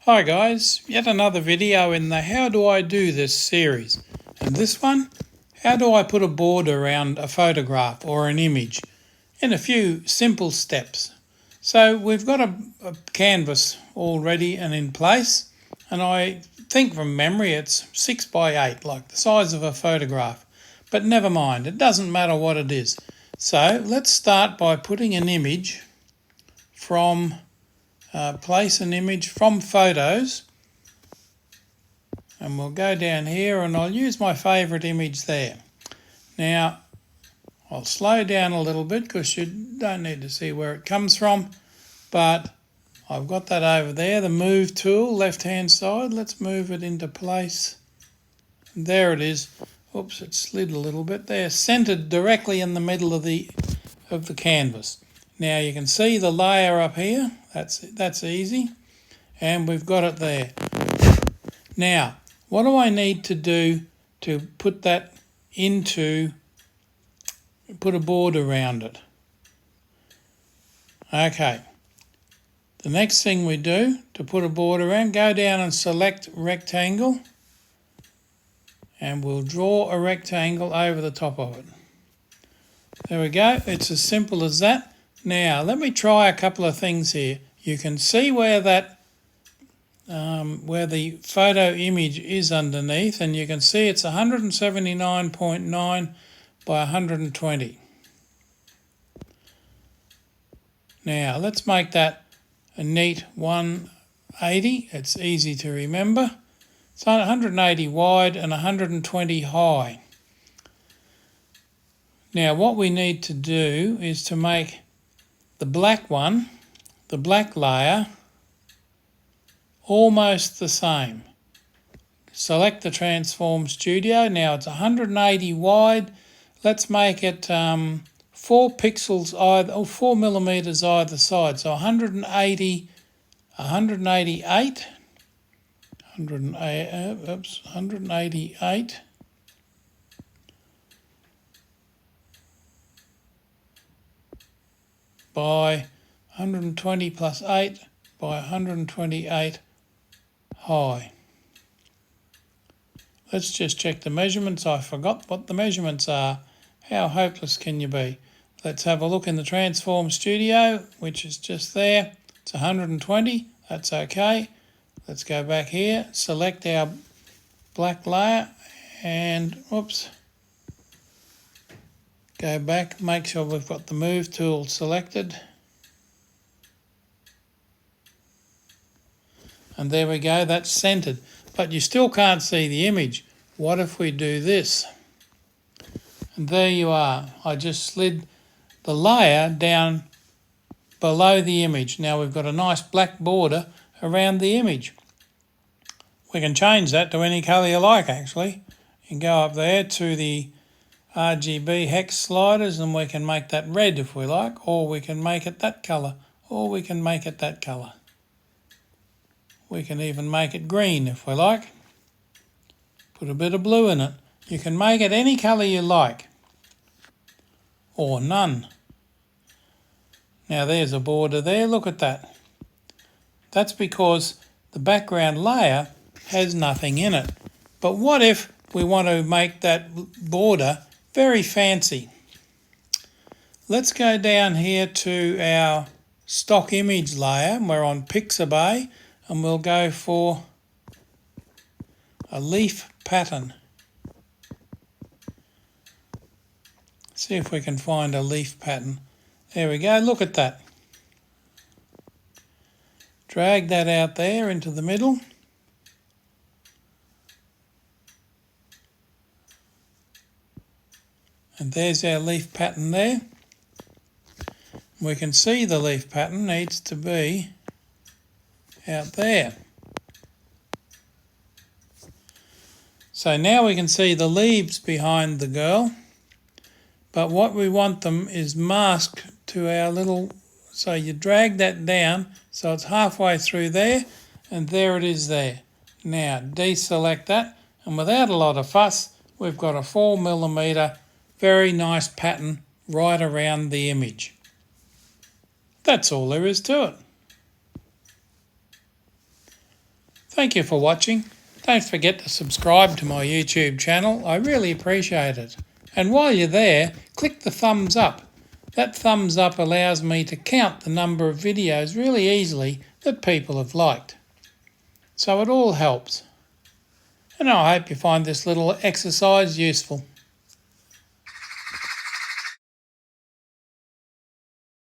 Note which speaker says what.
Speaker 1: Hi guys, yet another video in the How Do I Do This series. And this one, how do I put a border around a photograph or an image in a few simple steps. So we've got a canvas all ready and in place, and I think from memory it's 6 by 8, like the size of a photograph. But never mind, it doesn't matter what it is. So let's start by putting an image from place an image from photos, and we'll go down here and I'll use my favourite image there. Now I'll slow down a little bit because you don't need to see where it comes from, but I've got that over there, the move tool, left hand side. Let's move it into place. And there it is. Oops, it slid a little bit there, centred directly in the middle of the canvas. Now you can see the layer up here, that's easy, and we've got it there. Now, what do I need to do to put that put a border around it? Okay, the next thing we do to put a border around, go down and select rectangle, and we'll draw a rectangle over the top of it. There we go, it's as simple as that. Now, let me try a couple of things here. You can see where that, where the photo image is underneath, and you can see it's 179.9 by 120. Now, let's make that a neat 180. It's easy to remember. It's 180 wide and 120 high. Now, what we need to do is to make the black one, the black layer, almost the same. Select the Transform Studio. Now it's 180 wide. Let's make it 4 pixels either, or 4 millimeters either side. So 188 by 120 plus 8 by 128 high. Let's just check the measurements. I forgot what the measurements are. How hopeless can you be? Let's have a look in the Transform Studio, which is just there. It's 120, that's okay. Let's go back here, select our black layer, and whoops, go back, make sure we've got the Move tool selected. And there we go, that's centered. But you still can't see the image. What if we do this? And there you are. I just slid the layer down below the image. Now we've got a nice black border around the image. We can change that to any colour you like, actually. You can go up there to the RGB hex sliders and we can make that red if we like, or we can make it that colour, or we can make it that colour. We can even make it green if we like. Put a bit of blue in it. You can make it any colour you like, or none. Now there's a border there, look at that. That's because the background layer has nothing in it. But what if we want to make that border very fancy? Let's go down here to our stock image layer. We're on Pixabay, and we'll go for a leaf pattern. See if we can find a leaf pattern. There we go, look at that. Drag that out there into the middle. And there's our leaf pattern there. We can see the leaf pattern needs to be out there. So now we can see the leaves behind the girl, but what we want them is masked to our little, so you drag that down so it's halfway through there, and there it is there. Now deselect that, and without a lot of fuss, we've got a 4 millimeter very nice pattern right around the image. That's all there is to it. Thank you for watching. Don't forget to subscribe to my YouTube channel. I really appreciate it. And while you're there, click the thumbs up. That thumbs up allows me to count the number of videos really easily that people have liked. So it all helps. And I hope you find this little exercise useful.